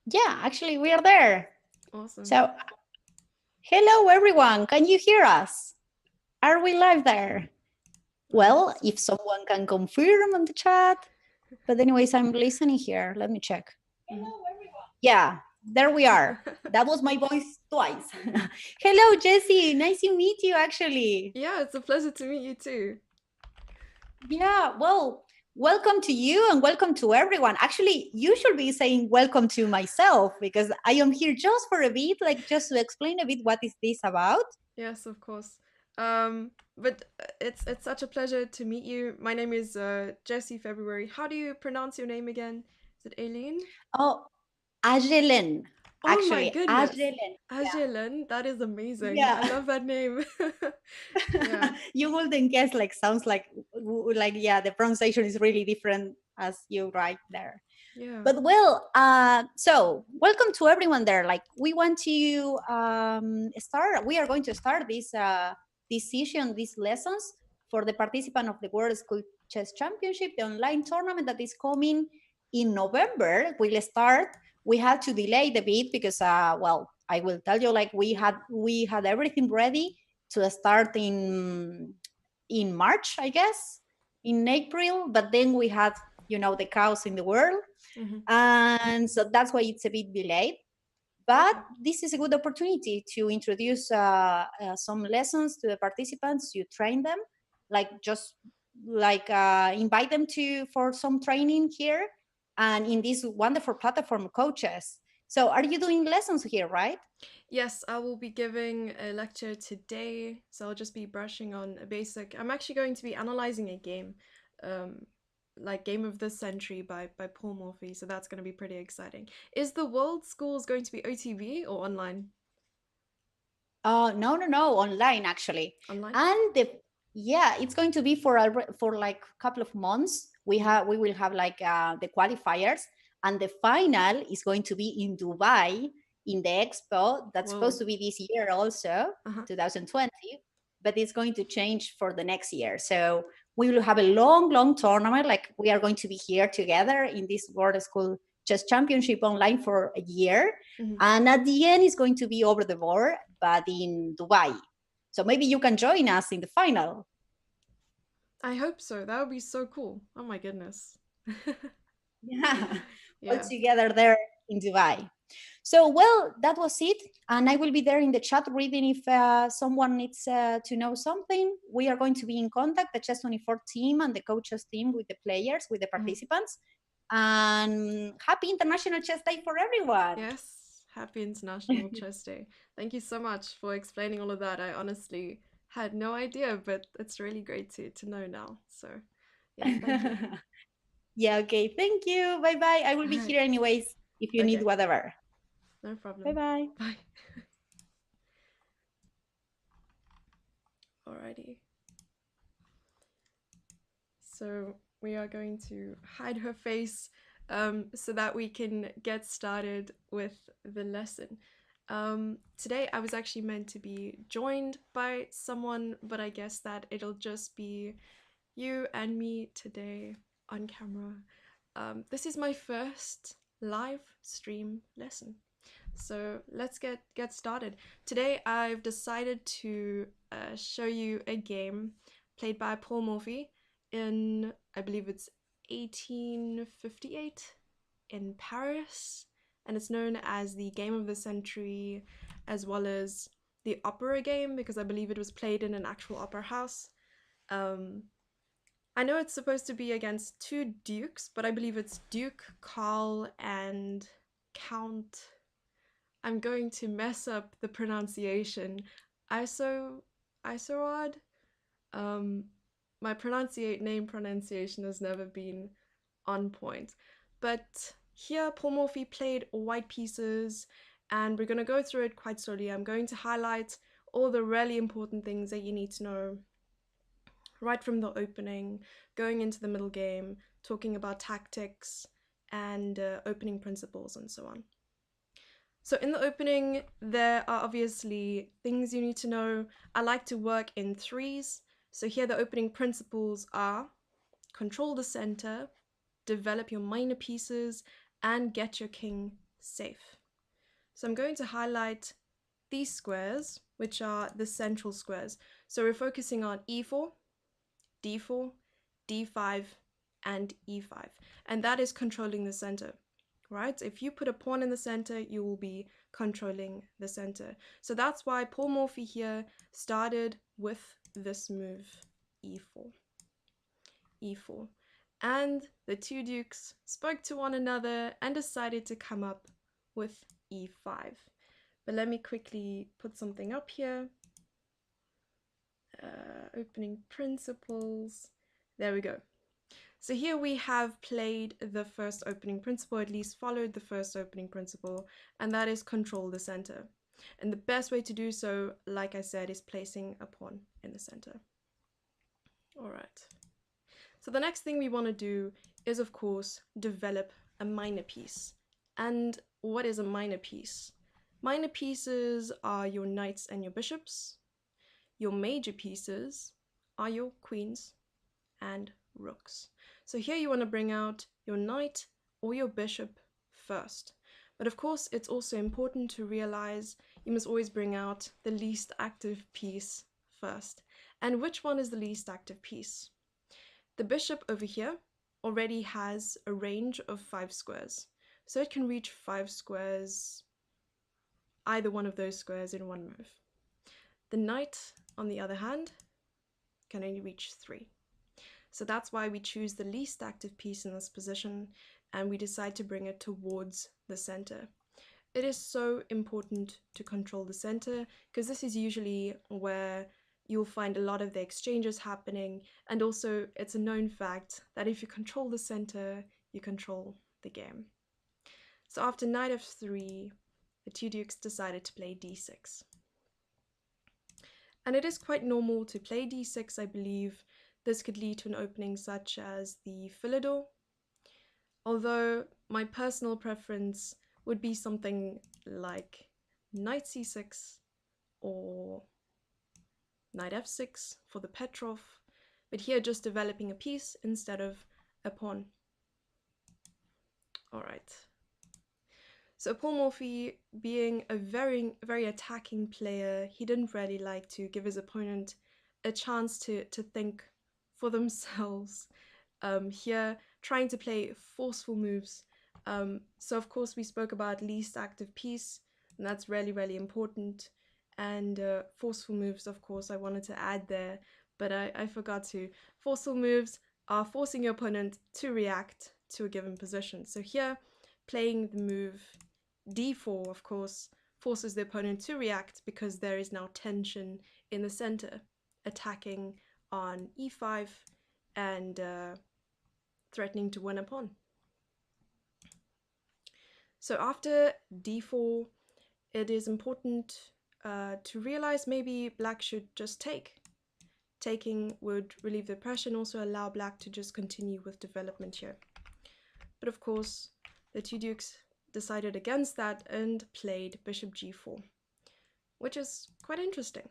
Yeah, actually, we are there. Awesome. So, hello, everyone. Can you hear us? Are we live there? I hope Well, so. if someone can confirm on the chat. But anyways, I'm listening here. Let me check. Mhm. Yeah, there we are. That was my voice twice. Hello, Jessie. Nice to meet you, actually. Yeah, it's a pleasure to meet you too. Yeah, well, welcome to you and welcome to everyone. Actually, you should be saying welcome to myself because I am here just for a bit, like just to explain a bit what is this about. Yes, of course. But it's such a pleasure to meet you. My name is Jessie February. How do you pronounce your name again? Is it Aileen? Oh, Ajelen. Oh my Actually, goodness. Ajelen. Ajelen, that is amazing. I Yeah. love that name. Yeah. You wouldn't guess, like, sounds like, yeah, the pronunciation is really different as you write there. Yeah. But well, so welcome to everyone there. Like, we want to start, we are going to start this session, these lessons for the participant of the World School Chess Championship, the online tournament that is coming in November. Will start. We had to delay the bit because, well, I will tell you, like, we had everything ready to start in March, I guess, in April, but then we had, the chaos in the world, Hmm. and so that's why it's a bit delayed. But Okay. this is a good opportunity to introduce some lessons to the participants, to train them, like just like invite them to for some training here and in this wonderful platform, CoChess. So are you doing lessons here, right? Yes, I will be giving a lecture today, so I'll just be brushing on a basic. I'm actually going to be analyzing a game, um, like Game of the Century by Paul Morphy, so that's going to be pretty exciting. Is the World Schools going to be OTV or online? No, no, no, online actually. Online? And yeah, it's going to be for like a couple of months. Mm-hmm. We will have like the qualifiers, and the final is going to be in Dubai in the expo. That's supposed Whoa. to be this year also, Uh-huh. 2020, but it's going to change for the next year. So we will have a long, long tournament. Like, we are going to be here together in this World School Chess Championship online for a year, Mm-hmm. and at the end it's going to be over the board, but in Dubai. So maybe you can join us in the final. I hope so. That would be so cool. Oh my goodness. Yeah, all Yeah. together there in Dubai. So, well, that was it. And I will be there in the chat reading if someone needs to know something. We are going to be in contact, the Chess 24 team and the coaches team, with the players, with the Mhm. participants. And happy International Chess Day for everyone. Yes. Happy International Chess Day. Thank you so much for explaining all of that. I honestly had no idea, but it's really great to know now. So, yes, thank you. Yeah, okay. Thank you. Bye bye. I will All be right. here anyways if you need Okay. whatever. No Bye problem. bye. Bye. Alrighty. So we are going to hide her face so that we can get started with the lesson. Today I was actually meant to be joined by someone, but I guess that it'll just be you and me today on camera. This is my first live stream lesson. So let's get started. Today I've decided to show you a game played by Paul Morphy in, I believe it's 1858 in Paris, and it's known as the Game of the Century, as well as the opera game, because I believe it was played in an actual opera house. Um, I know it's supposed to be against two dukes, but I believe it's Duke Karl and Count. I'm going to mess up the pronunciation. Iso Isorod. Um, my name pronunciation has never been on point. But here, Paul Morphy played white pieces, and we're going to go through it quite slowly. I'm going to highlight all the really important things that you need to know right from the opening, going into the middle game, talking about tactics and opening principles and so on. So in the opening, there are obviously things you need to know. I like to work in threes. So here the opening principles are control the center, develop your minor pieces, and get your king safe. So I'm going to highlight these squares, which are the central squares. So we're focusing on e4, d4, d5, and e5. And that is controlling the center, right? If you put a pawn in the center, you will be controlling the center. So that's why Paul Morphy here started with this move, e4. e4. And the two dukes spoke to one another and decided to come up with e5. But let me quickly put something up here. Opening principles. There we go. So here we have played the first opening principle, at least followed the first opening principle, and that is control the center. And the best way to do so, like I said, is placing a pawn in the center. All right. So the next thing we want to do is, of course, develop a minor piece. And what is a minor piece? Minor pieces are your knights and your bishops. Your major pieces are your queens and rooks. So here you want to bring out your knight or your bishop first. But of course, it's also important to realize you must always bring out the least active piece first. And which one is the least active piece? The bishop over here already has a range of 5 squares. So it can reach 5 squares, either one of those squares in one move. The knight, on the other hand, can only reach 3. So that's why we choose the least active piece in this position and we decide to bring it towards the center. It is so important to control the center because this is usually where you'll find a lot of the exchanges happening, and also it's a known fact that if you control the center, you control the game. So after knight f3, the two dukes decided to play d6. And it is quite normal to play d6, I believe. This could lead to an opening such as the Philidor, although my personal preference would be something like knight c6 or knight f6 for the Petrov, but here just developing a piece instead of a pawn. All right. So Paul Morphy, being a very attacking player, he didn't really like to give his opponent a chance to think for themselves. Here, trying to play forceful moves. So of course we spoke about least active piece, and that's really important. And forceful moves, of course, I wanted to add there, but I forgot to. Forceful moves are forcing your opponent to react to a given position. So here, playing the move d4, of course, forces the opponent to react because there is now tension in the center, attacking on e5 and threatening to win a pawn. So after d4, it is important to realize maybe black should just take. Taking would relieve the pressure and also allow black to just continue with development here. But of course, the two dukes decided against that and played bishop g4, which is quite interesting.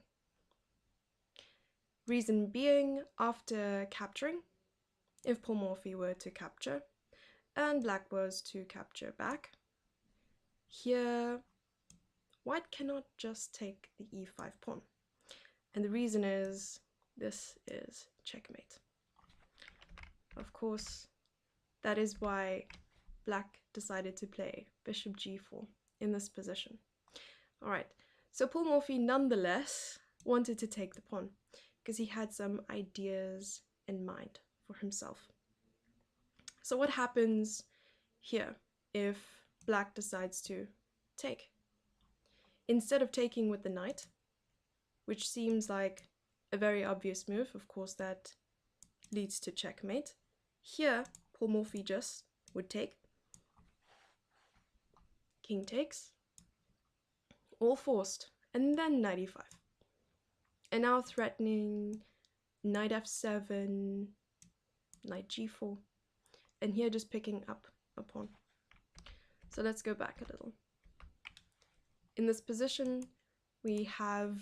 Reason being, after capturing, if Paul Morphy were to capture and black was to capture back, here white cannot just take the e5 pawn. And the reason is this is checkmate. Of course, that is why black decided to play bishop g4 in this position. All right, so Paul Morphy nonetheless wanted to take the pawn because he had some ideas in mind for himself. So what happens here if black decides to take? Instead of taking with the knight, which seems like a very obvious move, of course that leads to checkmate, here Paul Morphy just would take, king takes, all forced, and then knight e5. And now threatening knight f7, knight g4, and here just picking up a pawn. So let's go back a little. In this position, we have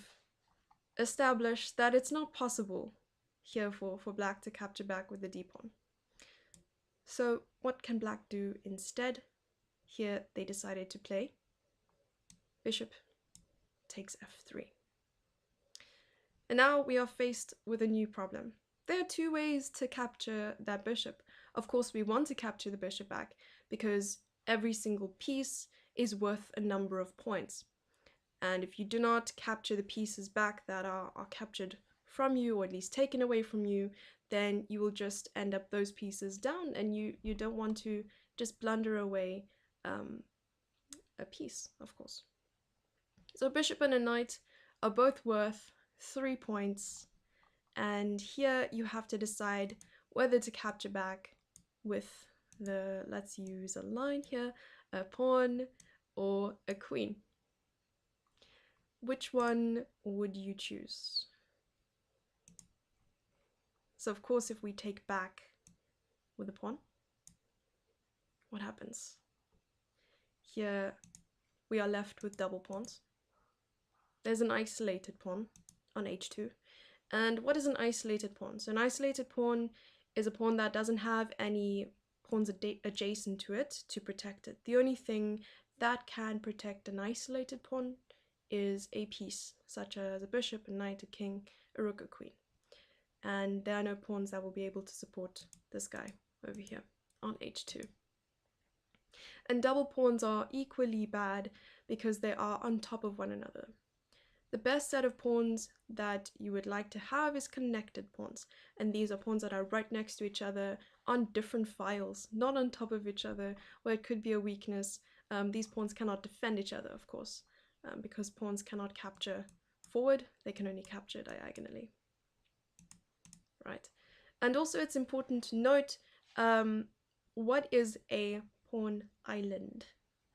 established that it's not possible here for black to capture back with the d pawn. So what can black do instead? Here they decided to play bishop takes f3. And now we are faced with a new problem. There are two ways to capture that bishop. Of course, we want to capture the bishop back because every single piece is worth a number of points. And if you do not capture the pieces back that are captured from you, or at least taken away from you, then you will just end up those pieces down, and you don't want to just blunder away a piece, of course. So a bishop and a knight are both worth 3 points, and here you have to decide whether to capture back with the, let's use a line here, a pawn or a queen. Which one would you choose? So of course, if we take back with a pawn, what happens? Here we are left with double pawns. There's an isolated pawn on h2. And what is an isolated pawn? So an isolated pawn is a pawn that doesn't have any pawns adjacent to it to protect it. The only thing that can protect an isolated pawn is a piece, such as a bishop, a knight, a king, a rook, a queen. And there are no pawns that will be able to support this guy over here on h2. And double pawns are equally bad because they are on top of one another. The best set of pawns that you would like to have is connected pawns, and these are pawns that are right next to each other on different files, not on top of each other, where it could be a weakness. These pawns cannot defend each other, of course, because pawns cannot capture forward, they can only capture diagonally. Right, and also it's important to note what is a pawn island.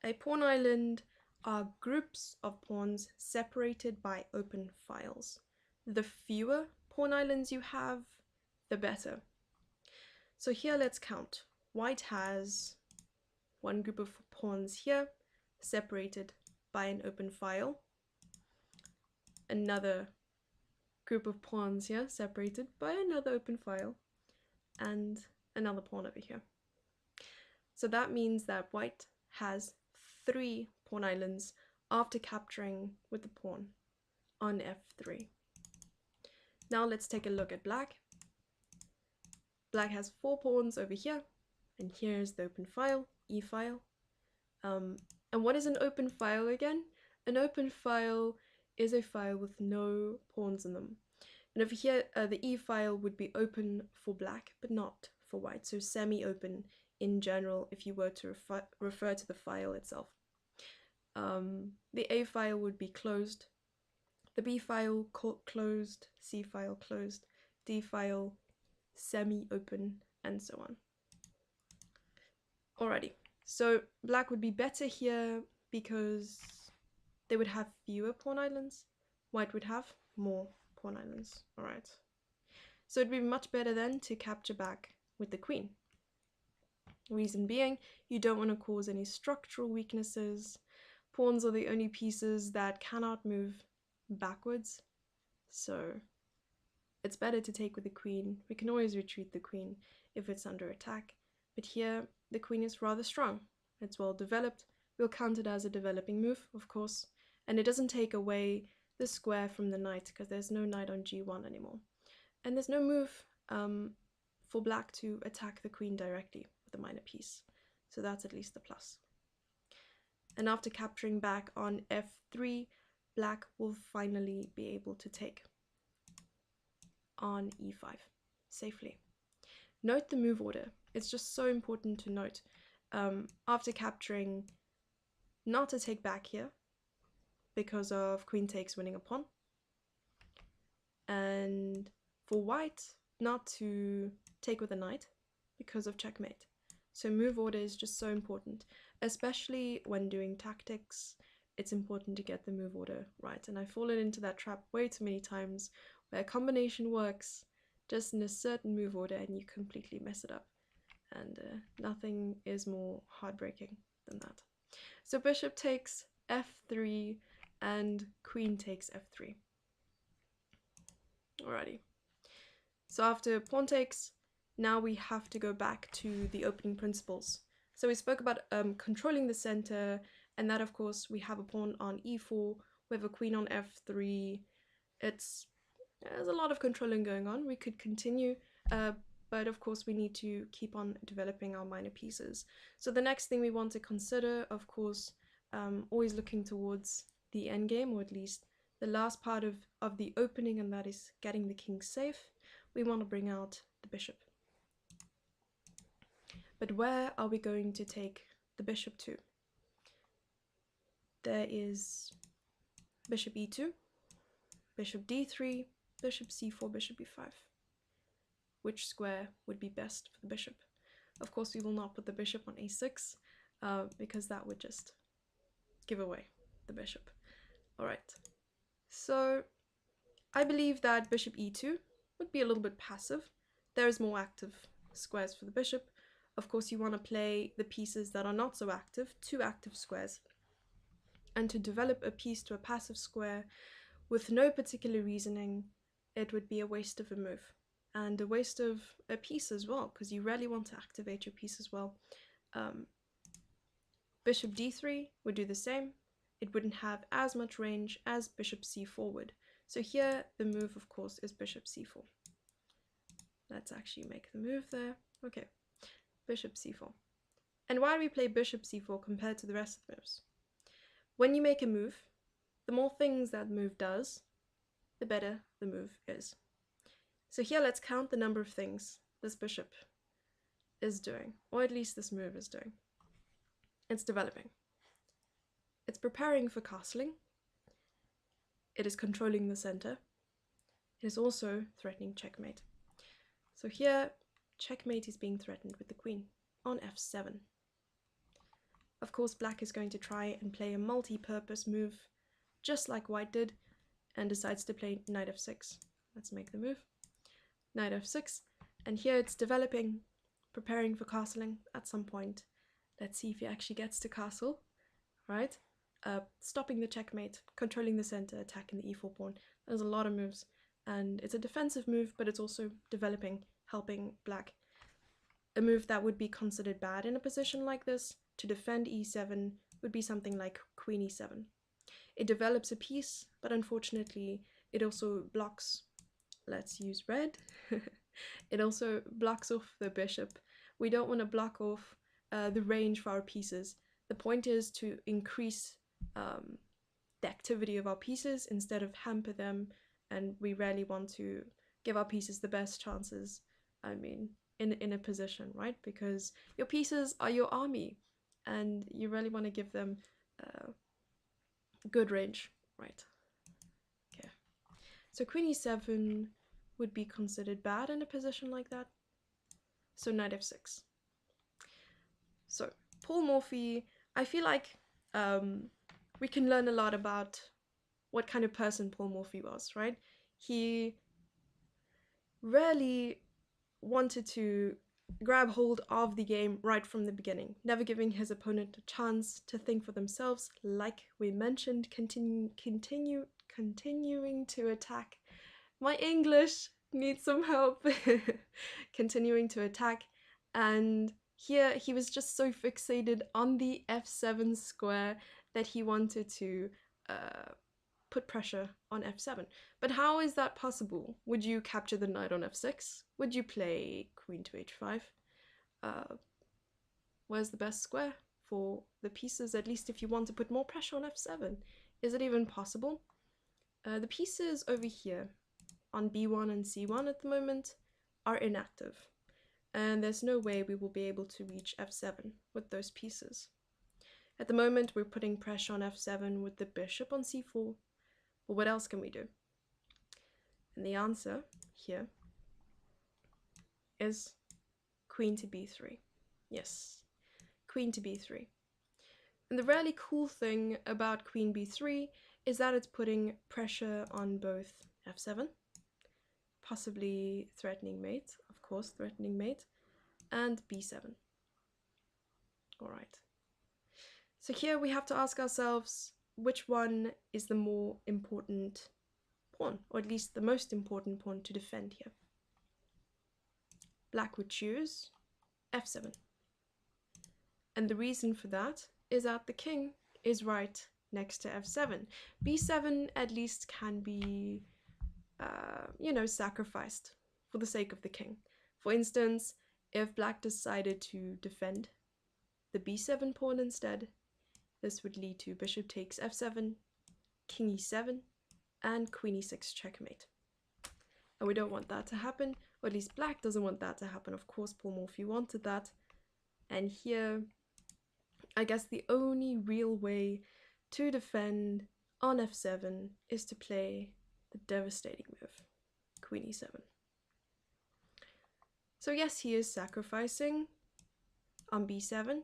A pawn island are groups of pawns separated by open files. The fewer pawn islands you have, the better. So here let's count. White has one group of pawns here, separated by an open file. Another group of pawns here, separated by another open file. And another pawn over here. So that means that white has 3 pawn islands after capturing with the pawn on f3. Now let's take a look at black. Black has 4 pawns over here, and here's the open file, e file. And what is an open file again? An open file is a file with no pawns in them. And over here, the e file would be open for black, but not for white, so semi-open in general if you were to refer to the file itself. The A file would be closed, the B file closed, C file closed, D file semi-open, and so on. Alrighty, so black would be better here because they would have fewer pawn islands, white would have more pawn islands. Alright, so it'd be much better then to capture back with the queen. Reason being, you don't want to cause any structural weaknesses. Pawns are the only pieces that cannot move backwards, so it's better to take with the queen. We can always retreat the queen if it's under attack, but here the queen is rather strong. It's well developed. We'll count it as a developing move, of course, and it doesn't take away the square from the knight because there's no knight on g1 anymore. And there's no move for black to attack the queen directly with a minor piece, so that's at least a plus. And after capturing back on f3, black will finally be able to take on e5 safely. Note the move order. It's just so important to note. After capturing, not to take back here because of queen takes winning a pawn, and for white not to take with a knight because of checkmate. So move order is just so important, especially when doing tactics. It's important to get the move order right, and I've fallen into that trap way too many times where a combination works just in a certain move order and you completely mess it up, and nothing is more heartbreaking than that. So bishop takes f3 and queen takes f3. Alrighty, so after pawn takes, now we have to go back to the opening principles So we spoke about controlling the center, and that of course we have a pawn on e4, we have a queen on f3. There's a lot of controlling going on. We could continue, but of course we need to keep on developing our minor pieces. So the next thing we want to consider, of course, always looking towards the endgame, or at least the last part of the opening, and that is getting the king safe. We want to bring out the bishop. But where are we going to take the bishop to? There is bishop e2, bishop d3, bishop c4, bishop e5. Which square would be best for the bishop? Of course, we will not put the bishop on a6, because that would just give away the bishop. All right, so I believe that bishop e2 would be a little bit passive. There's more active squares for the bishop. Of course, you want to play the pieces that are not so active, two active squares. And to develop a piece to a passive square with no particular reasoning, it would be a waste of a move. And a waste of a piece as well, because you really want to activate your piece as well. Bishop d3 would do the same. It wouldn't have as much range as bishop c4 would. So here the move, of course, is bishop c4. Let's actually make the move there. Okay, bishop c4. And why do we play bishop c4 compared to the rest of the moves? When you make a move, the more things that move does, the better the move is. So here let's count the number of things this bishop is doing, or at least this move is doing. It's developing. It's preparing for castling. It is controlling the center. It is also threatening checkmate. So here, checkmate is being threatened with the queen on f7. Of course, black is going to try and play a multi-purpose move, just like white did, and decides to play knight f6. Let's make the move. Knight f6, and here it's developing, preparing for castling at some point. Let's see if he actually gets to castle, right? Stopping the checkmate, controlling the center, attacking the e4 pawn. There's a lot of moves, and it's a defensive move, but it's also developing, helping black. A move that would be considered bad in a position like this, to defend e7, would be something like queen e7. It develops a piece, but unfortunately it also blocks. Let's use red. It also blocks off the bishop. We don't want to block off the range for our pieces. The point is to increase the activity of our pieces instead of hamper them, and we rarely want to give our pieces the best chances, I mean, in a position, right? Because your pieces are your army, and you really want to give them good range, right? Okay. So queen e7 would be considered bad in a position like that. So knight f6. So Paul Morphy, I feel like we can learn a lot about what kind of person Paul Morphy was, right? He rarely wanted to grab hold of the game right from the beginning, never giving his opponent a chance to think for themselves, like we mentioned, continuing to attack. My English needs some help. Continuing to attack, and here he was just so fixated on the f7 square that he wanted to put pressure on f7. But how is that possible? Would you capture the knight on f6? Would you play queen to h5? Where's the best square for the pieces, at least if you want to put more pressure on f7? Is it even possible? The pieces over here on b1 and c1 at the moment are inactive, and there's no way we will be able to reach f7 with those pieces. At the moment we're putting pressure on f7 with the bishop on c4, but what else can we do? And the answer here is queen to b3. Yes, queen to b3. And the really cool thing about queen b3 is that it's putting pressure on both f7, possibly threatening mate, of course, threatening mate, and b7. All right. So here we have to ask ourselves which one is the more important pawn, or at least the most important pawn to defend here. Black would choose f7. And the reason for that is that the king is right next to f7. b7 at least can be, sacrificed for the sake of the king. For instance, if black decided to defend the b7 pawn instead, this would lead to bishop takes f7, king e7, and queen e6 checkmate. And we don't want that to happen, or at least black doesn't want that to happen. Of course, Paul Morphy wanted that. And here, I guess the only real way to defend on f7 is to play the devastating move, queen e7. So yes, he is sacrificing on b7,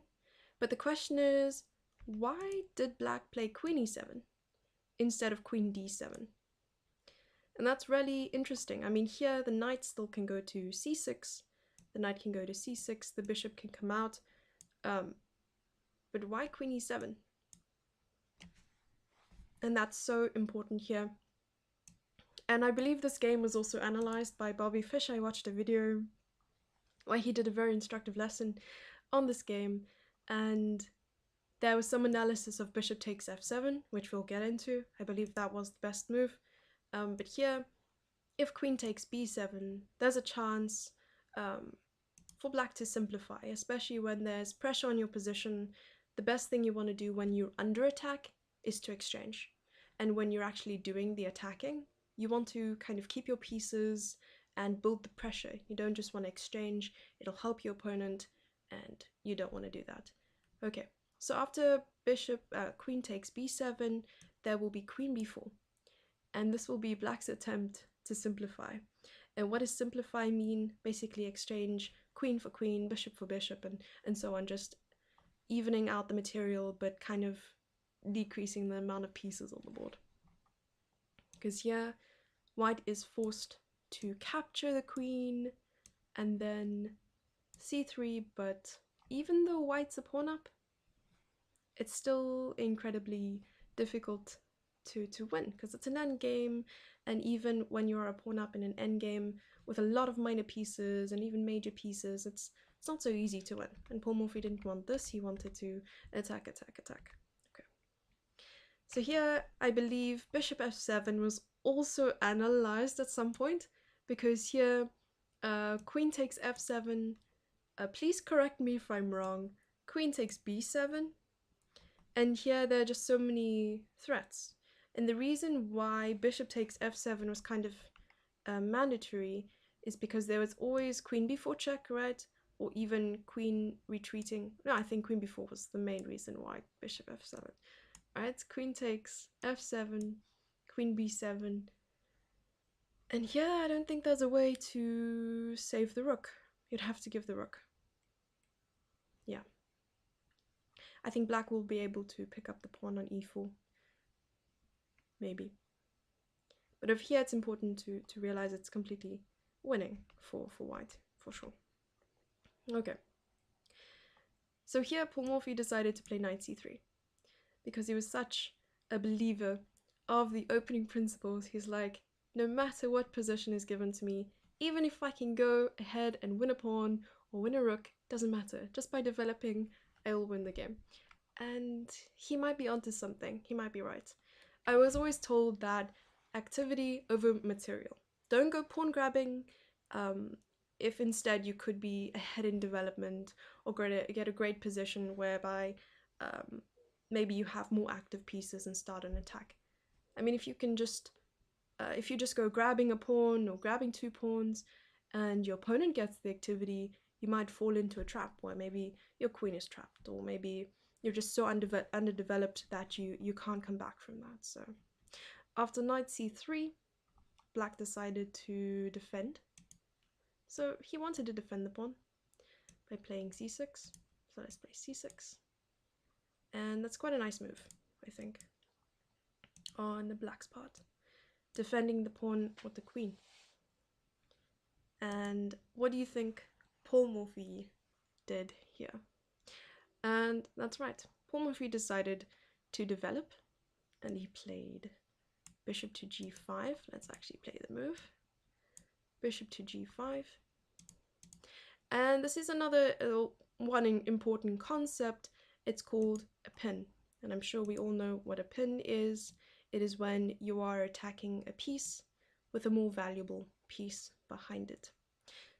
but the question is, why did black play queen e7 instead of queen d7? And that's really interesting. I mean, here the knight still can go to c6, the knight can go to c6, the bishop can come out, but why queen e7? And that's so important here. And I believe this game was also analyzed by Bobby Fish. I watched a video where he did a very instructive lesson on this game, and there was some analysis of bishop takes f7, which we'll get into. I believe that was the best move. But here, if queen takes b7, there's a chance for black to simplify, especially when there's pressure on your position. The best thing you want to do when you're under attack is to exchange. And when you're actually doing the attacking, you want to kind of keep your pieces and build the pressure. You don't just want to exchange, it'll help your opponent, and you don't want to do that. Okay, so after queen takes b7, there will be queen b4. And this will be black's attempt to simplify. And what does simplify mean? Basically exchange queen for queen, bishop for bishop, and so on, just evening out the material, but kind of decreasing the amount of pieces on the board. Because here, white is forced to capture the queen, and then c3, but even though white's a pawn up, it's still incredibly difficult to win, because it's an endgame, and even when you're a pawn up in an endgame with a lot of minor pieces and even major pieces, it's not so easy to win. And Paul Morphy didn't want this, he wanted to attack, attack, attack. Okay. So here, I believe bishop f7 was also analyzed at some point, because here, queen takes f7, please correct me if I'm wrong, queen takes b7, and here there are just so many threats. And the reason why bishop takes f7 was kind of mandatory is because there was always queen b4 check, right? Or even queen retreating. No, I think queen b4 was the main reason why bishop f7. Right, queen takes f7, queen b7. And here I don't think there's a way to save the rook. You'd have to give the rook. Yeah. I think black will be able to pick up the pawn on e4. Maybe. But over here it's important to realize it's completely winning for white, for sure. Okay. So here Paul Morphy decided to play knight c3 because he was such a believer of the opening principles. He's like, no matter what position is given to me, even if I can go ahead and win a pawn or win a rook, doesn't matter. Just by developing, I will win the game. And he might be onto something. He might be right. I was always told that activity over material. Don't go pawn grabbing if instead you could be ahead in development or get a great position whereby maybe you have more active pieces and start an attack. I mean, if you just go grabbing a pawn or grabbing two pawns and your opponent gets the activity, you might fall into a trap where maybe your queen is trapped, or maybe you're just so underdeveloped that you can't come back from that. So after knight c3, black decided to defend. So he wanted to defend the pawn by playing c6. So let's play c6. And that's quite a nice move, I think, on the black's part. Defending the pawn with the queen. And what do you think Paul Morphy did here? And that's right, Paul Morphy decided to develop, and he played bishop to g5. Let's actually play the move. Bishop to g5. And this is another one important concept, it's called a pin. And I'm sure we all know what a pin is. It is when you are attacking a piece with a more valuable piece behind it.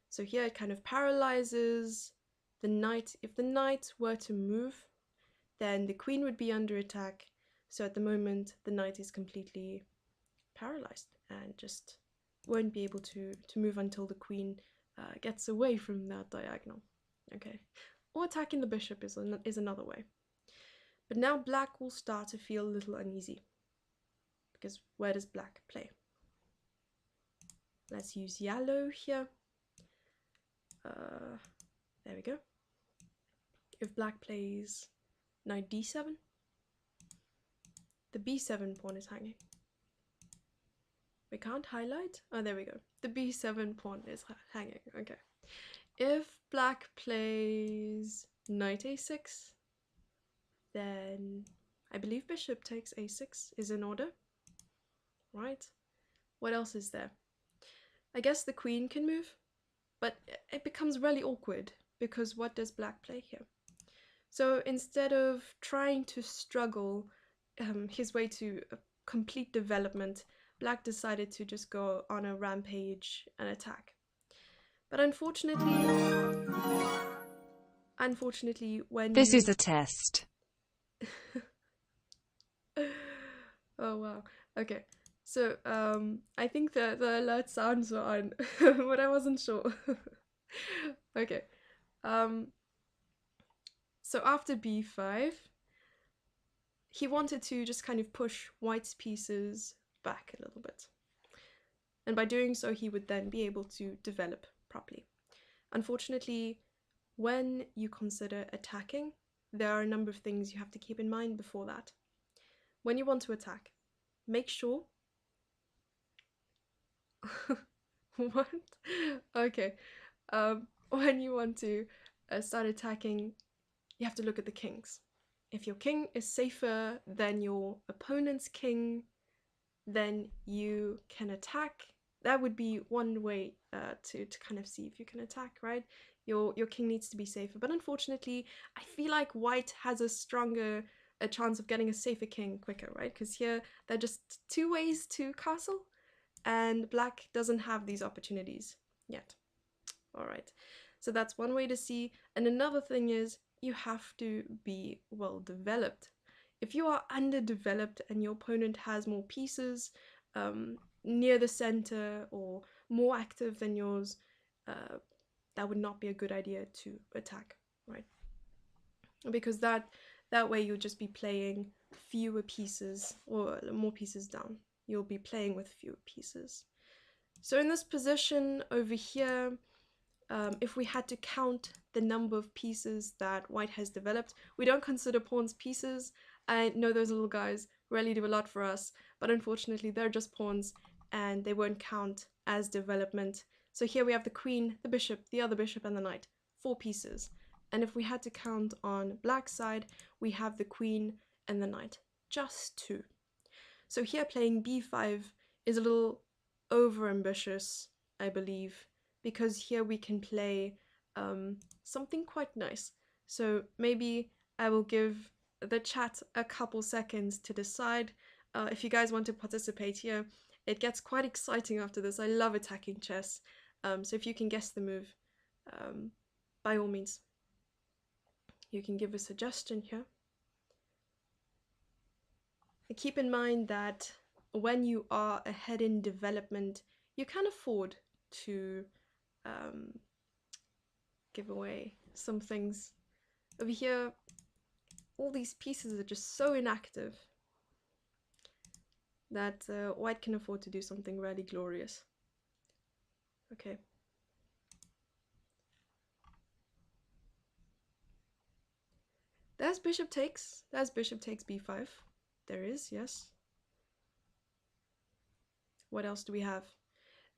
So here it kind of paralyzes the knight. If the knight were to move, then the queen would be under attack. So at the moment, the knight is completely paralyzed and just won't be able to move until the queen gets away from that diagonal. Okay, or attacking the bishop is another way. But now black will start to feel a little uneasy, because where does black play? Let's use yellow here. There we go. If black plays knight d7, the b7 pawn is hanging. We can't highlight? Oh, there we go. The b7 pawn is hanging. Okay. If black plays knight a6, then I believe bishop takes a6 is in order, right? What else is there? I guess the queen can move, but it becomes really awkward, because what does black play here? So instead of trying to struggle his way to a complete development, black decided to just go on a rampage and attack. But unfortunately, when This is a test. Oh wow. Okay. So I think the alert sounds were on, but I wasn't sure. Okay. So after b5, he wanted to just kind of push white's pieces back a little bit. And by doing so, he would then be able to develop properly. Unfortunately, when you consider attacking, there are a number of things you have to keep in mind before that. When you want to attack, make sure... What? Okay. When you want to start attacking, you have to look at the kings. If your king is safer than your opponent's king, then you can attack. That would be one way to kind of see if you can attack, right? Your king needs to be safer. But unfortunately, I feel like white has a stronger chance of getting a safer king quicker, right? Because here, there are just two ways to castle, and black doesn't have these opportunities yet. All right, so that's one way to see. And another thing is, you have to be well developed. If you are underdeveloped and your opponent has more pieces near the center or more active than yours, that would not be a good idea to attack, right? Because that way you'll just be playing fewer pieces or more pieces down. You'll be playing with fewer pieces. So in this position over here, if we had to count the number of pieces that white has developed, we don't consider pawns pieces. I know those little guys really do a lot for us, but unfortunately they're just pawns and they won't count as development. So here we have the queen, the bishop, the other bishop, and the knight, 4 pieces. And if we had to count on black side, we have the queen and the knight, just 2. So here playing b5 is a little over-ambitious, I believe, because here we can play something quite nice. So maybe I will give the chat a couple seconds to decide if you guys want to participate here. It gets quite exciting after this. I love attacking chess. So if you can guess the move, by all means, you can give a suggestion here. Keep in mind that when you are ahead in development, you can afford to give away some things. Over here, all these pieces are just so inactive that white can afford to do something really glorious. Okay. There's bishop takes b5. There is, yes. What else do we have?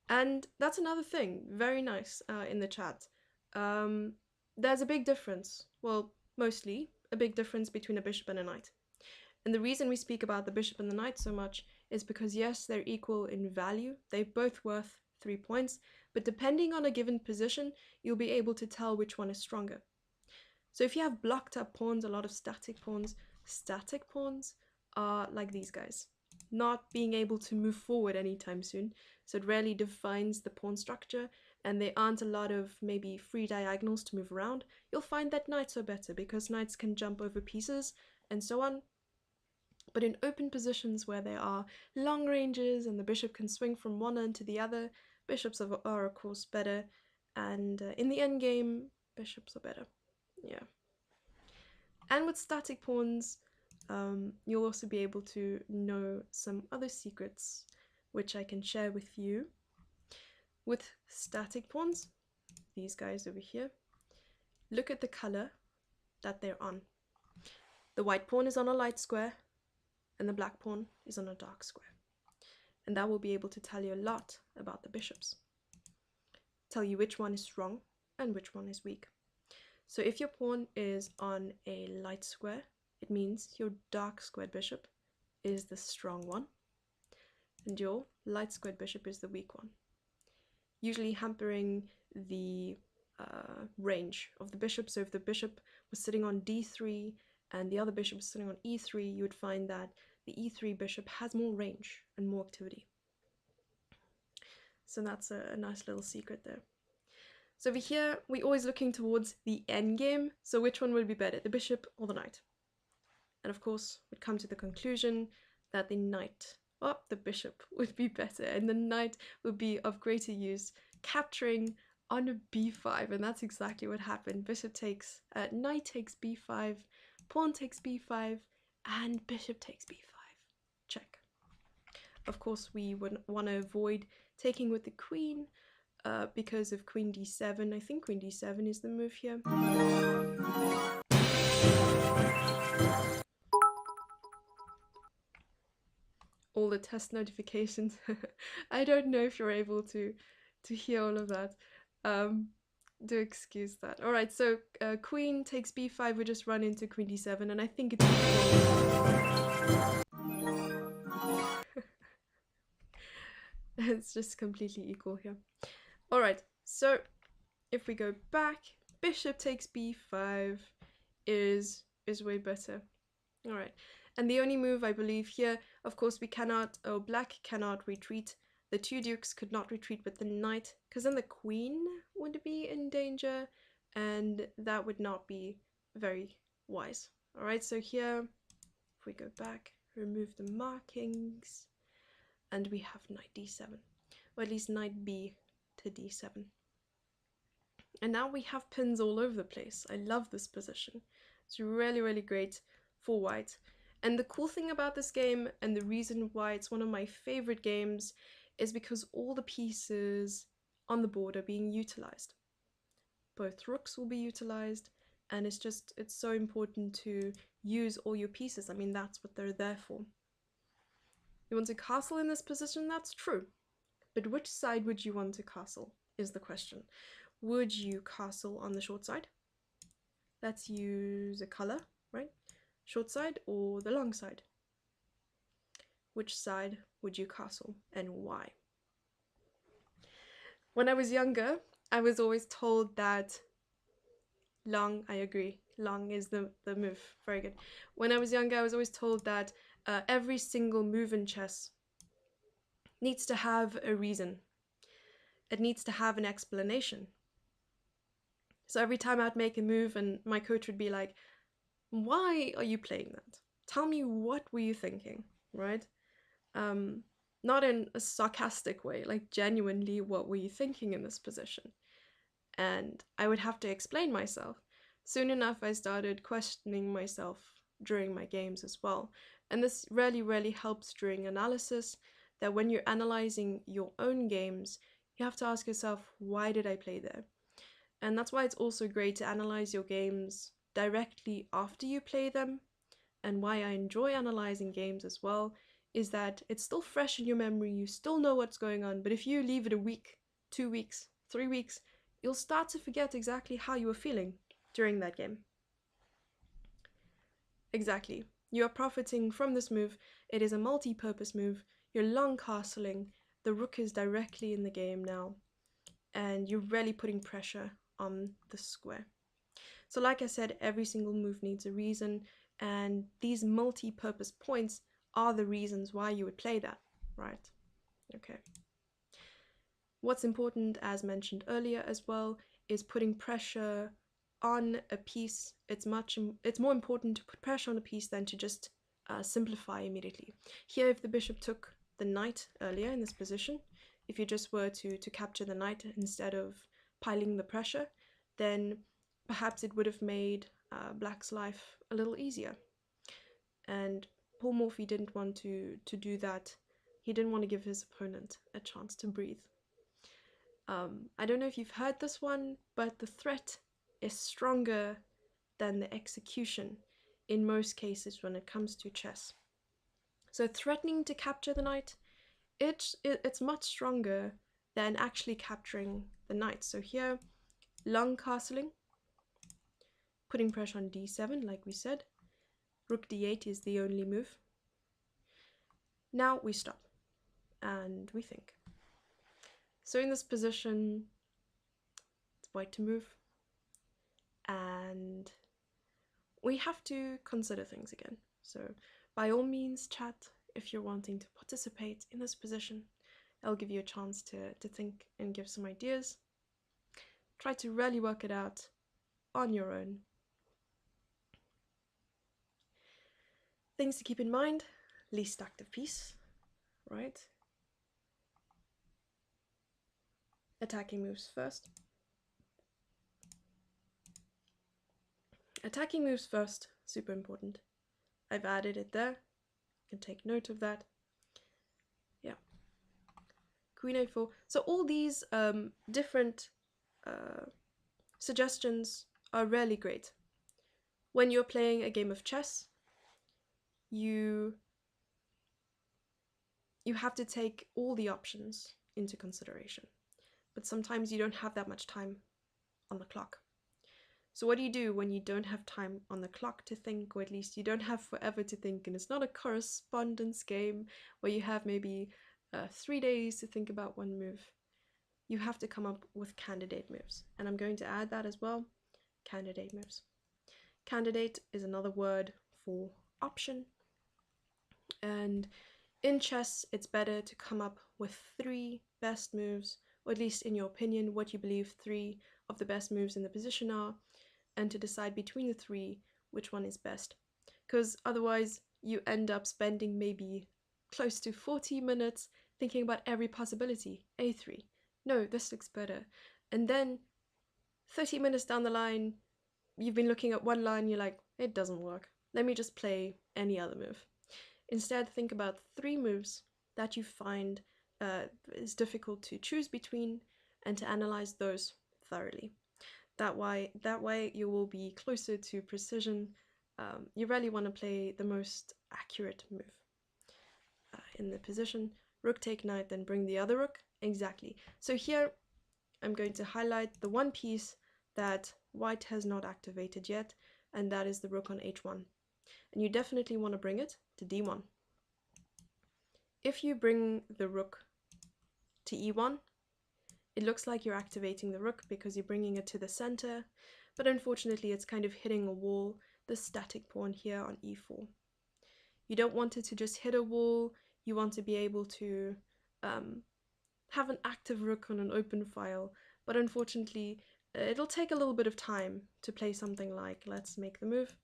And that's another thing, very nice in the chat. There's a big difference, well, mostly a big difference between a bishop and a knight. And the reason we speak about the bishop and the knight so much is because yes, they're equal in value. They're both worth 3 points, but depending on a given position, you'll be able to tell which one is stronger. So if you have blocked up pawns, a lot of static pawns are like these guys, not being able to move forward anytime soon. So it rarely defines the pawn structure, and there aren't a lot of maybe free diagonals to move around. You'll find that knights are better because knights can jump over pieces and so on. But in open positions where there are long ranges and the bishop can swing from one end to the other, bishops are of course better, and in the endgame, bishops are better. Yeah. And with static pawns, you'll also be able to know some other secrets which I can share with you. With static pawns, these guys over here, look at the color that they're on. The white pawn is on a light square and the black pawn is on a dark square. And that will be able to tell you a lot about the bishops. Tell you which one is strong and which one is weak. So if your pawn is on a light square, it means your dark squared bishop is the strong one and your light squared bishop is the weak one, usually hampering the range of the bishop. So if the bishop was sitting on d3 and the other bishop was sitting on e3, you would find that the e3 bishop has more range and more activity. So that's a nice little secret there. So over here, we're always looking towards the endgame. So which one will be better, the bishop or the knight? And of course, we'd come to the conclusion that the knight, or the bishop, would be better, and the knight would be of greater use, capturing on a b5, and that's exactly what happened. Knight takes b5, pawn takes b5, and bishop takes b5. Check. Of course, we would want to avoid taking with the queen, because of queen d7. I think queen d7 is the move here. All the test notifications. I don't know if you're able to hear all of that. Do excuse that. All right, so queen takes b5. We just run into queen d7, and I think it's it's just completely equal here. All right, so if we go back, bishop takes b5 is way better. All right, and the only move I believe here, of course, black cannot retreat. The two dukes could not retreat with the knight, because then the queen would be in danger, and that would not be very wise. All right, so here, if we go back, remove the markings, and we have knight d7, or at least knight b to d7. And now we have pins all over the place. I love this position. It's really, really great for white. And the cool thing about this game, and the reason why it's one of my favorite games, is because all the pieces on the board are being utilized. Both rooks will be utilized, and it's so important to use all your pieces. I mean, that's what they're there for. You want to castle in this position? That's true. But which side would you want to castle is the question. Would you castle on the short side? Let's use a color, right? Short side or the long side? Which side would you castle and why? When I was younger, I was always told that long, I agree, long is the move. Very good. When I was younger, I was always told that every single move in chess needs to have a reason. It needs to have an explanation. So every time I'd make a move and my coach would be like, why are you playing that? Tell me, what were you thinking, right? Not in a sarcastic way, like genuinely, what were you thinking in this position? And I would have to explain myself. Soon enough, I started questioning myself during my games as well. And this really, really helps during analysis, that when you're analyzing your own games, you have to ask yourself, why did I play there? And that's why it's also great to analyze your games directly after you play them. And why I enjoy analyzing games as well is that it's still fresh in your memory, you still know what's going on, but if you leave it a week, 2 weeks, 3 weeks, you'll start to forget exactly how you were feeling during that game. Exactly. You are profiting from this move. It is a multi-purpose move. You're long castling. The rook is directly in the game now. And you're really putting pressure on the square. So like I said, every single move needs a reason, and these multi-purpose points are the reasons why you would play that, right? Okay. What's important, as mentioned earlier as well, is putting pressure on a piece. It's more important to put pressure on a piece than to just simplify immediately. Here, if the bishop took the knight earlier in this position, if you just were to capture the knight instead of piling the pressure, then perhaps it would have made black's life a little easier. And Paul Morphy didn't want to do that. He didn't want to give his opponent a chance to breathe. I don't know if you've heard this one, but the threat is stronger than the execution in most cases when it comes to chess. So threatening to capture the knight, it's much stronger than actually capturing the knight. So here, long castling, putting pressure on d7, like we said. Rook d8 is the only move. Now we stop and we think. So in this position, it's white to move, and we have to consider things again. So by all means, chat if you're wanting to participate in this position. I'll give you a chance to think and give some ideas. Try to really work it out on your own. Things to keep in mind: least active piece, right? Attacking moves first. Attacking moves first, super important. I've added it there. You can take note of that. Yeah. Queen a4. So all these different suggestions are really great. When you're playing a game of chess, you have to take all the options into consideration. But sometimes you don't have that much time on the clock. So what do you do when you don't have time on the clock to think, or at least you don't have forever to think, and it's not a correspondence game where you have maybe 3 days to think about one move? You have to come up with candidate moves. And I'm going to add that as well, candidate moves. Candidate is another word for option. And in chess, it's better to come up with 3 best moves, or at least in your opinion, what you believe 3 of the best moves in the position are, and to decide between the 3 which one is best. Because otherwise, you end up spending maybe close to 40 minutes thinking about every possibility. A3. No, this looks better. And then 30 minutes down the line, you've been looking at one line, you're like, it doesn't work. Let me just play any other move. Instead, think about 3 moves that you find is difficult to choose between, and to analyze those thoroughly. That way you will be closer to precision. You really want to play the most accurate move in the position. Rook take knight, then bring the other rook. Exactly. So here I'm going to highlight the one piece that white has not activated yet, and that is the rook on h1. And you definitely want to bring it to d1. If you bring the rook to e1, it looks like you're activating the rook because you're bringing it to the center, but unfortunately it's kind of hitting a wall, the static pawn here on e4. You don't want it to just hit a wall, you want to be able to have an active rook on an open file, but unfortunately it'll take a little bit of time to play something like, let's make the move,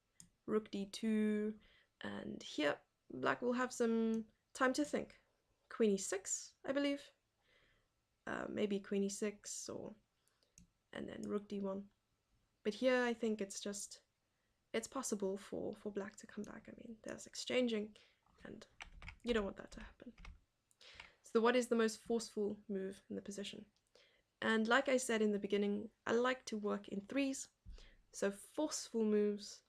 rook d2, and here black will have some time to think. Queen e6, I believe. Maybe queen e6, or and then rook d1. But here I think it's possible for black to come back. I mean, there's exchanging, and you don't want that to happen. So what is the most forceful move in the position? And like I said in the beginning, I like to work in 3s. So forceful moves,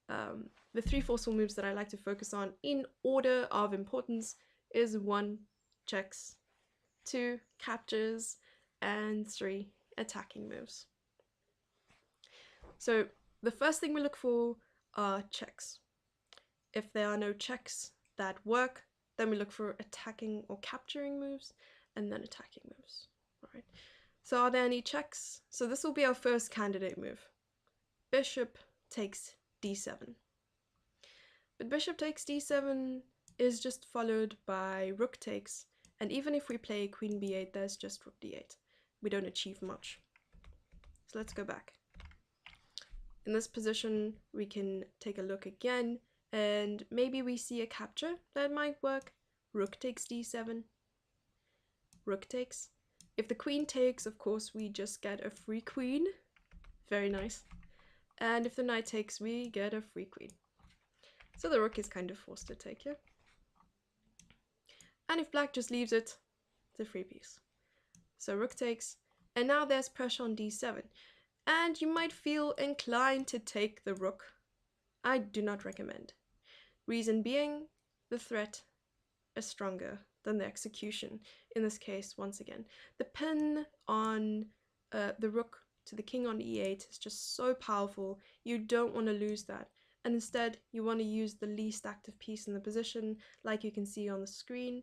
the 3 forceful moves that I like to focus on in order of importance is 1, checks, 2, captures, and 3, attacking moves. So the first thing we look for are checks. If there are no checks that work, then we look for attacking or capturing moves, and then attacking moves. All right. So are there any checks? So this will be our first candidate move. bishop takes d7. But bishop takes d7 is just followed by rook takes, and even if we play queen b8, there's just rook d8. We don't achieve much. So let's go back. In this position, we can take a look again, and maybe we see a capture that might work. Rook takes d7. Rook takes. If the queen takes, of course, we just get a free queen. Very nice. And if the knight takes, we get a free queen. So the rook is kind of forced to take here. And if black just leaves it, it's a free piece. So rook takes, and now there's pressure on d7. And you might feel inclined to take the rook. I do not recommend. Reason being, the threat is stronger than the execution. In this case, once again, the pin on the rook to the king on e8 is just so powerful. You don't want to lose that. And instead, you want to use the least active piece in the position, like you can see on the screen.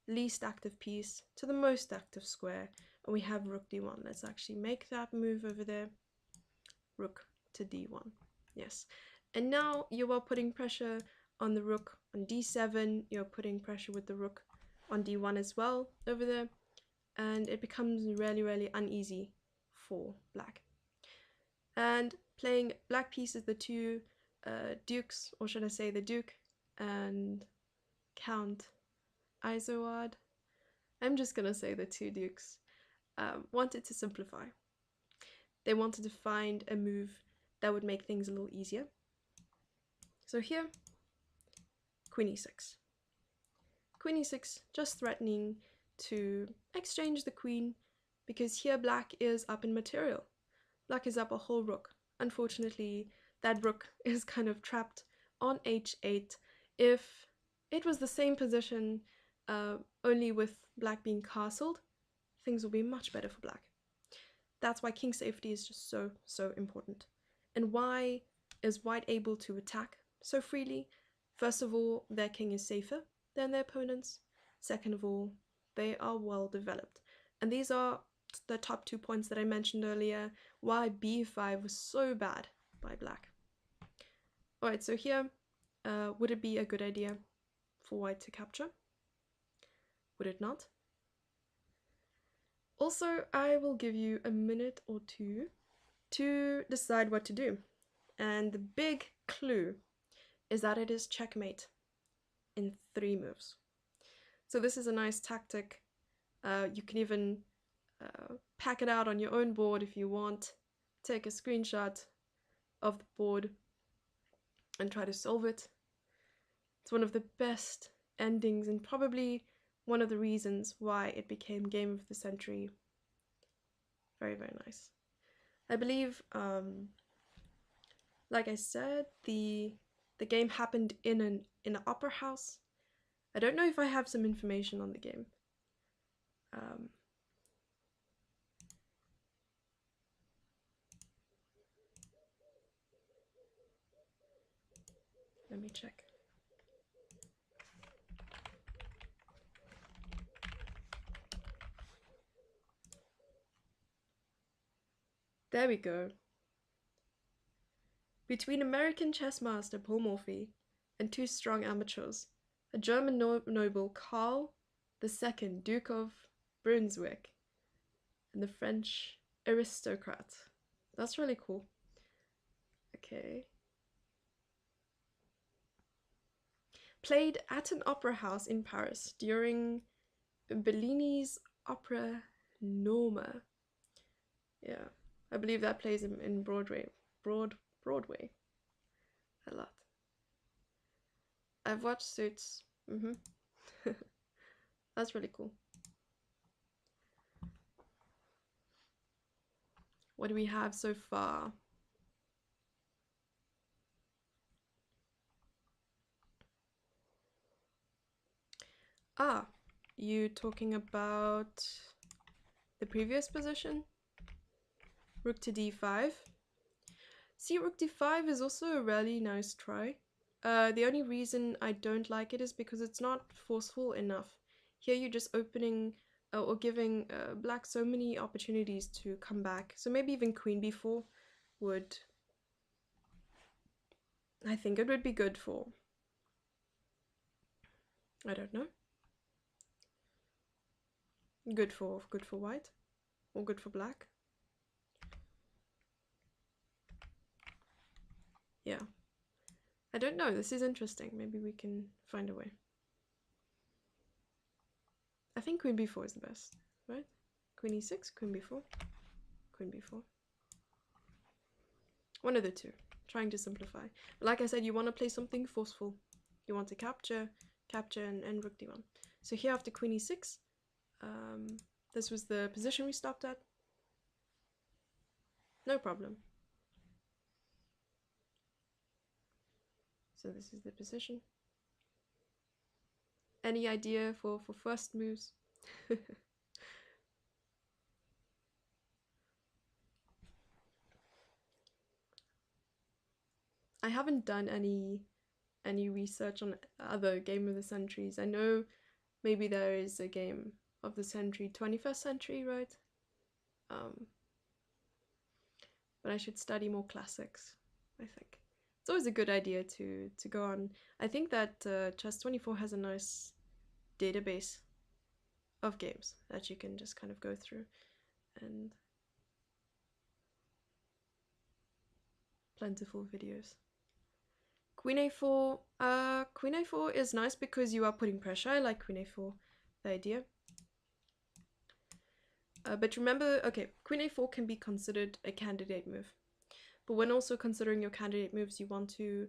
Least active piece to the most active square. And we have rook d1. Let's actually make that move over there. Rook to d1. Yes. And now you are putting pressure on the rook on d7. You're putting pressure with the rook on d1 as well over there. And it becomes really, really uneasy for black. And playing black pieces, the two dukes, or should I say the duke and Count Izoard. I'm just gonna say the two dukes wanted to simplify. They wanted to find a move that would make things a little easier. So here, queen e6. Queen e6, just threatening to exchange the queen, because here black is up in material. Black is up a whole rook. Unfortunately, that rook is kind of trapped on h8. If it was the same position, only with black being castled, things will be much better for black. That's why king safety is just so, so important. And why is white able to attack so freely? First of all, their king is safer than their opponents. Second of all, they are well developed. And these are the top 2 points that I mentioned earlier, why b5 was so bad by black. Alright, so here, would it be a good idea for white to capture? Would it not? Also, I will give you a minute or two to decide what to do. And the big clue is that it is checkmate in 3 moves. So this is a nice tactic. You can even pack it out on your own board if you want. Take a screenshot of the board and try to solve it. It's one of the best endings and probably one of the reasons why it became Game of the Century. Very, very nice. I believe, like I said, the game happened in an opera house. I don't know if I have some information on the game. Let me check. There we go. Between American chess master Paul Morphy and 2 strong amateurs, a German noble Karl II, Duke of Brunswick, and the French aristocrat. That's really cool. Okay. Played at an opera house in Paris during Bellini's opera Norma. Yeah, I believe that plays in Broadway a lot. I've watched Suits. That's really cool. What do we have so far? Ah, you talking about the previous position? Rook to d5. See, rook d5 is also a really nice try. The only reason I don't like it is because it's not forceful enough. Here you're just opening or giving black so many opportunities to come back. So maybe even queen b4 would I think it would be good for, I don't know, good for white or good for black. Yeah, I don't know, this is interesting. Maybe we can find a way. I think queen b4 is the best, right? Queen e6, queen b4, queen b4. One of the two, trying to simplify. But like I said, you want to play something forceful. You want to capture, and rook d1. So here after queen e6, this was the position we stopped at. No problem. So this is the position. Any idea for first moves? I haven't done any research on other game of the centuries. I know maybe there is a game of the century, 21st century, right? But I should study more classics, I think. It's always a good idea to go on. I think that Chess24 has a nice database of games that you can just kind of go through, and plentiful videos. Queen a4. Queen a4 is nice because you are putting pressure. I like queen a4, the idea. But remember, okay, queen a4 can be considered a candidate move. But when also considering your candidate moves, you want to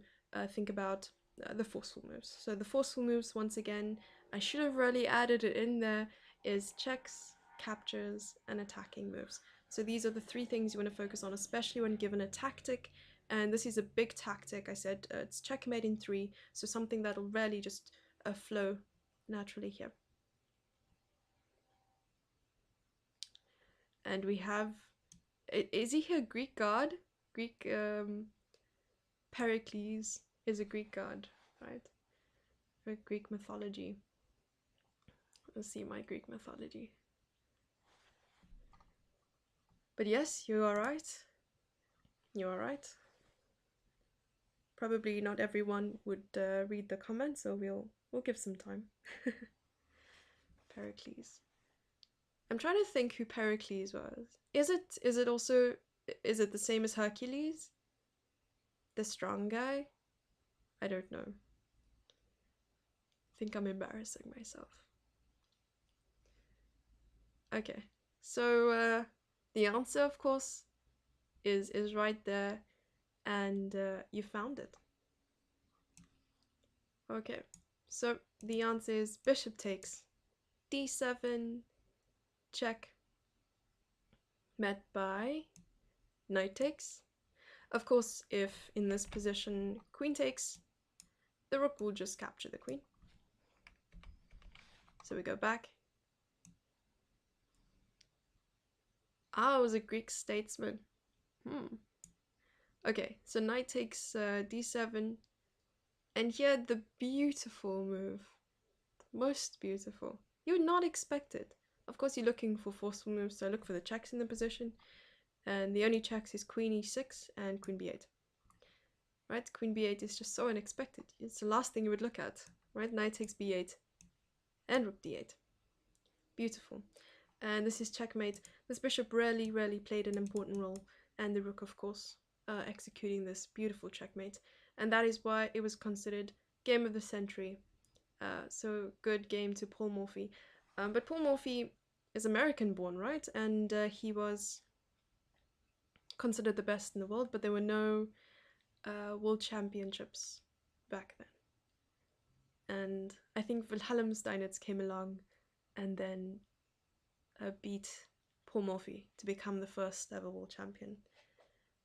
think about the forceful moves. So the forceful moves, once again, I should have really added it in there, is checks, captures, and attacking moves. So these are the three things you want to focus on, especially when given a tactic. And this is a big tactic. I said it's checkmate in 3, so something that'll really just flow naturally here. And we have, is he a Greek god? Greek, Pericles is a Greek god, right? For Greek mythology. Let's see my Greek mythology. But yes, you are right. You are right. Probably not everyone would read the comments, so we'll give some time. Pericles. I'm trying to think who Pericles was. Is it also, is it the same as Hercules? The strong guy? I don't know. I think I'm embarrassing myself. Okay, so the answer, of course, is right there, and you found it. Okay, so the answer is bishop takes d7, check, met by knight takes. Of course, if in this position queen takes, the rook will just capture the queen. So we go back. Ah, it was a Greek statesman. Okay, so knight takes d7, and here the beautiful move, most beautiful. You would not expect it. Of course, you're looking for forceful moves, so look for the checks in the position, and the only checks is queen e6 and queen b8. Right, queen b8 is just so unexpected. It's the last thing you would look at, right? Knight takes b8 and rook d8. Beautiful. And this is checkmate. This bishop rarely played an important role, and the rook, of course, executing this beautiful checkmate. And that is why it was considered game of the century. So good game to Paul Morphy. But Paul Morphy is American born, right? And he was considered the best in the world, but there were no world championships back then. And I think Wilhelm Steinitz came along and then beat Paul Morphy to become the first ever world champion.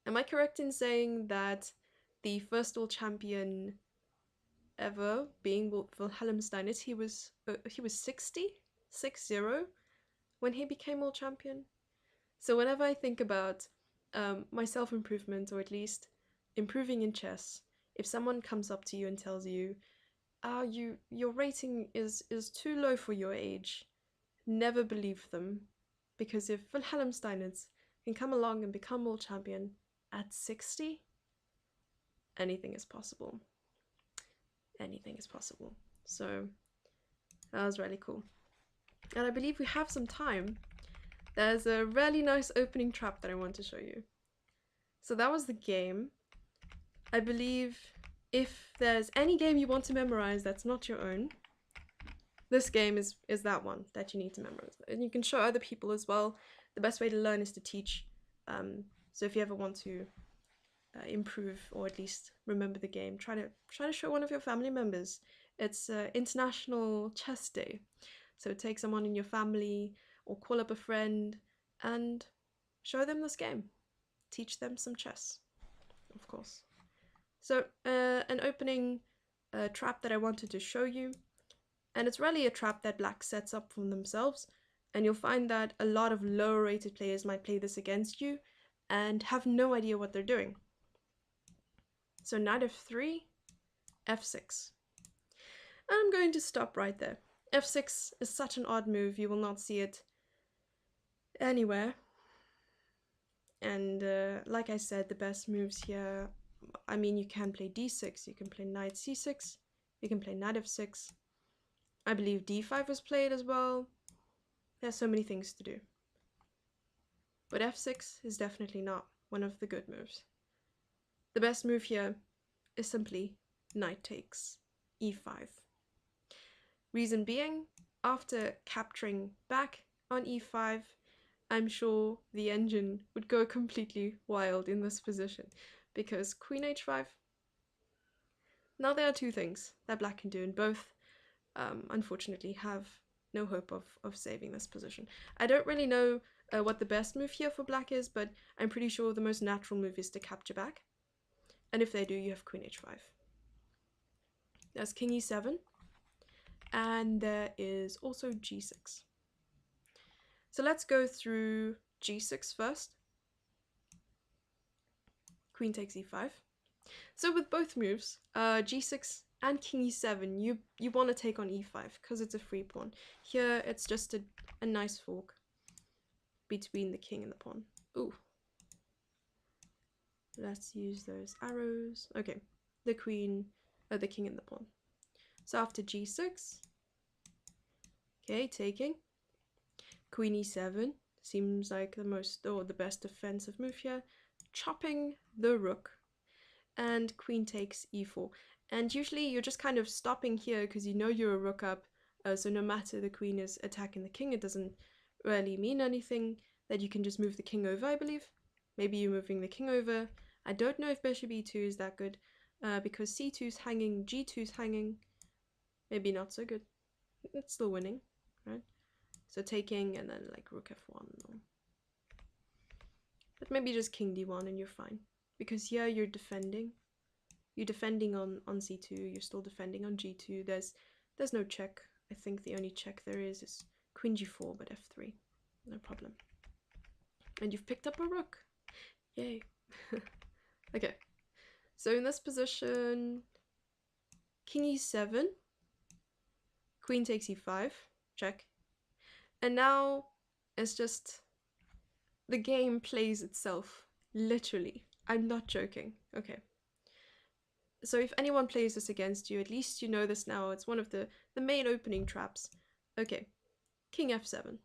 Am I correct in saying that the first world champion ever being Wilhelm Steinitz, he was 60 when he became world champion? So whenever I think about my self-improvement, or at least improving in chess, if someone comes up to you and tells you, your rating is too low for your age, never believe them, because if Wilhelm Steinitz can come along and become world champion at 60, anything is possible. Anything is possible. So that was really cool. And I believe we have some time. There's a really nice opening trap that I want to show you. So that was the game. I believe if there's any game you want to memorize that's not your own, this game is that one that you need to memorize. And you can show other people as well. The best way to learn is to teach. So if you ever want to improve or at least remember the game, try to show one of your family members. It's International Chess Day. So take someone in your family or call up a friend and show them this game. Teach them some chess, of course. So an opening trap that I wanted to show you, and it's really a trap that black sets up for themselves, and you'll find that a lot of lower rated players might play this against you and have no idea what they're doing. So knight f3, f6. And I'm going to stop right there. f6 is such an odd move, you will not see it anywhere. And like I said, the best moves here, I mean, you can play d6, you can play knight c6, you can play knight f6. I believe d5 was played as well. There's so many things to do. But f6 is definitely not one of the good moves. The best move here is simply knight takes e5. Reason being, after capturing back on e5, I'm sure the engine would go completely wild in this position, because queen h5. Now there are two things that black can do, and both unfortunately have no hope of saving this position. I don't really know what the best move here for black is, but I'm pretty sure the most natural move is to capture back. And if they do, you have queen h5. There's king e7, and there is also g6. So let's go through g6 first. Queen takes e5. So with both moves, g6 and king e7, you want to take on e5 because it's a free pawn. Here it's just a nice fork between the king and the pawn. Ooh. Let's use those arrows. Okay, the queen, the king and the pawn. So after g6, okay, taking. Queen e7 seems like the most, or the best defensive move here. Chopping the rook. And queen takes e4. And usually you're just kind of stopping here because you know you're a rook up. So no matter the queen is attacking the king, it doesn't really mean anything. That you can just move the king over, I believe. Maybe you're moving the king over. I don't know if bishop e2 is that good, because c2 is hanging, g2 is hanging. Maybe not so good. It's still winning, right? So taking and then like rook f1. But maybe just king d1 and you're fine. Because here you're defending. You're defending on c2, you're still defending on g2. There's no check. I think the only check there is queen g4, but f3. No problem. And you've picked up a rook. Yay. Okay. So in this position, king e7, queen takes e5, check. And now it's just the game plays itself, literally. I'm not joking. Okay. So if anyone plays this against you, at least you know this now. It's one of the main opening traps. Okay. King f7.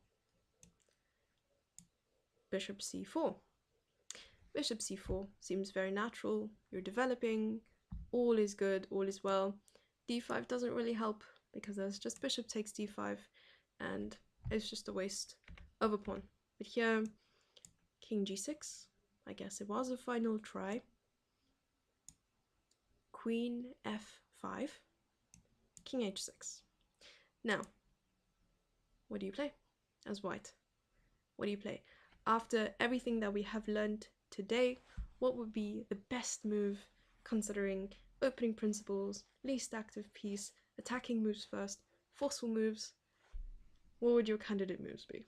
Bishop c4. Bishop c4 seems very natural. You're developing. All is good. All is well. d5 doesn't really help because there's just bishop takes d5 and it's just a waste of a pawn. But here, king g6. I guess it was a final try. Queen f5. King h6. Now, what do you play as white? What do you play? After everything that we have learned today, what would be the best move considering opening principles, least active piece, attacking moves first, forceful moves? What would your candidate moves be?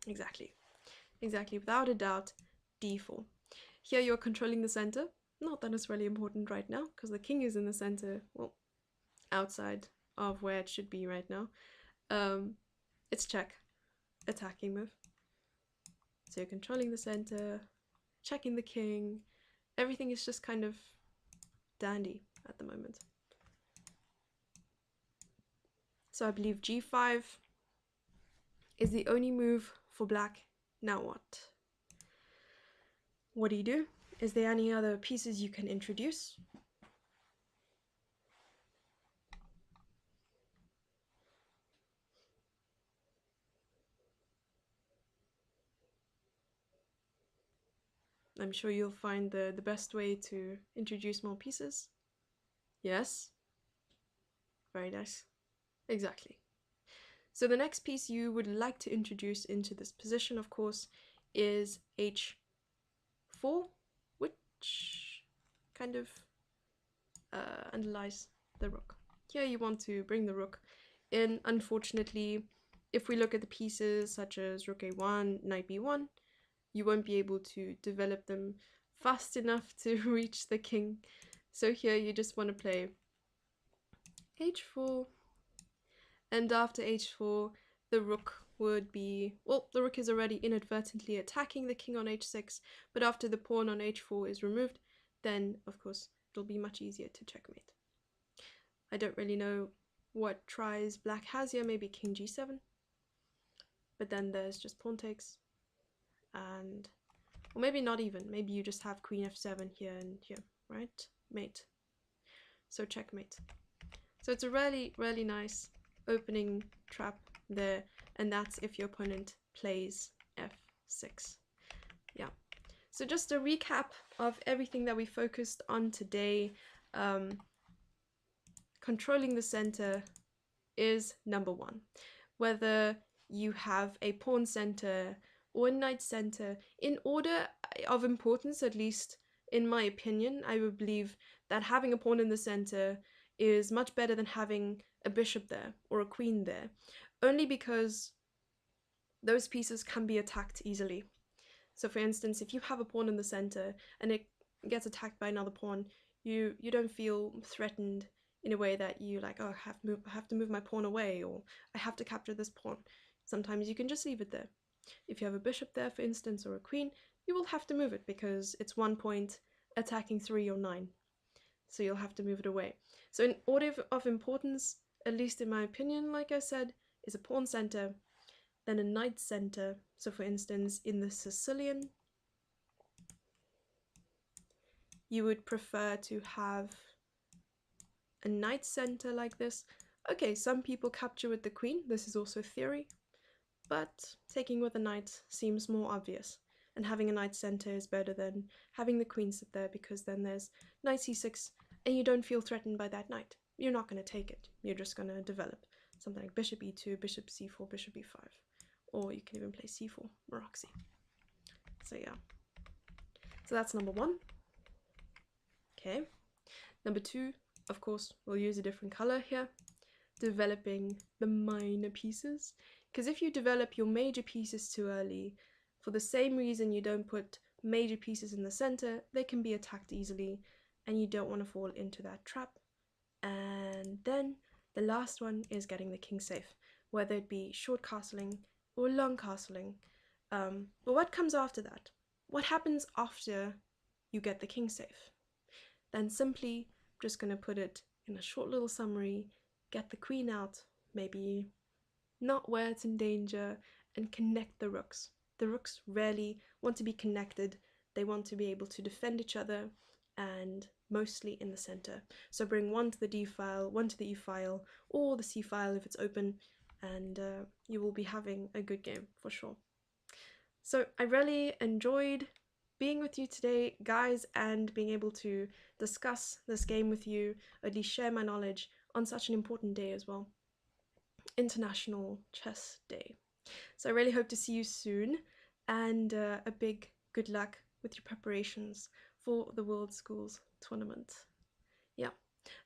Exactly, without a doubt, d4. Here you're controlling the center. Not that it's really important right now because the king is in the center, well, outside of where it should be right now. It's check, attacking move. So you're controlling the center, checking the king, everything is just kind of dandy at the moment. So I believe g5 is the only move for black. Now what? What do you do? Is there any other pieces you can introduce? I'm sure you'll find the best way to introduce more pieces. Yes? Very nice. Exactly. So the next piece you would like to introduce into this position, of course, is h4, which kind of underlies the rook. Here you want to bring the rook in. Unfortunately, if we look at the pieces such as rook a1, knight b1, you won't be able to develop them fast enough to reach the king. So here you just want to play h4, and after h4 the rook would be, well, the rook is already inadvertently attacking the king on h6, but after the pawn on h4 is removed, then of course it'll be much easier to checkmate. I don't really know what tries black has here, maybe king g7, but then there's just pawn takes, and, or maybe not even, maybe you just have queen f7 here and here, right? Mate. So checkmate. So it's a really, really nice opening trap there, and that's if your opponent plays f6. Yeah. So just a recap of everything that we focused on today. Controlling the center is number one. Whether you have a pawn center or a knight center, in order of importance, at least in my opinion, I would believe that having a pawn in the center is much better than having a bishop there or a queen there, only because those pieces can be attacked easily. So for instance, if you have a pawn in the center and it gets attacked by another pawn, you don't feel threatened in a way that you like, oh, I have to move my pawn away, or I have to capture this pawn. Sometimes you can just leave it there. If you have a bishop there, for instance, or a queen, you will have to move it because it's 1 point attacking 3 or 9. So you'll have to move it away. So in order of importance, at least in my opinion, like I said, is a pawn center, then a knight center. So for instance, in the Sicilian, you would prefer to have a knight center like this. Okay, some people capture with the queen, this is also theory, but taking with a knight seems more obvious, and having a knight center is better than having the queen sit there, because then there's knight c6 and you don't feel threatened by that knight. You're not going to take it, you're just going to develop something like bishop e2, bishop c4, bishop e5, or you can even play c4, Maroxy. So yeah, so that's number one. Okay, number two, of course, we'll use a different color here, developing the minor pieces. Because if you develop your major pieces too early, for the same reason you don't put major pieces in the center, they can be attacked easily, and you don't want to fall into that trap. And then the last one is getting the king safe, whether it be short castling or long castling. But what comes after that? What happens after you get the king safe? Then simply just going to put it in a short little summary, get the queen out, maybe not where it's in danger, and connect the rooks. The rooks rarely want to be connected, they want to be able to defend each other, and mostly in the center. So bring one to the d file, one to the e file, or the c file if it's open, and you will be having a good game for sure. So I really enjoyed being with you today, guys, and being able to discuss this game with you, at least share my knowledge on such an important day as well. International Chess Day. So I really hope to see you soon, and a big good luck with your preparations for the World Schools Tournament. Yeah,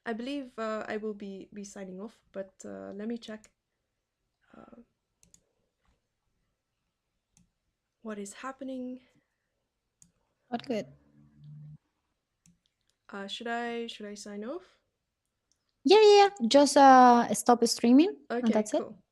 I believe I will be signing off, but let me check what is happening. Not good. Should I sign off? Yeah. Just stop streaming, and Okay, that's it. cool.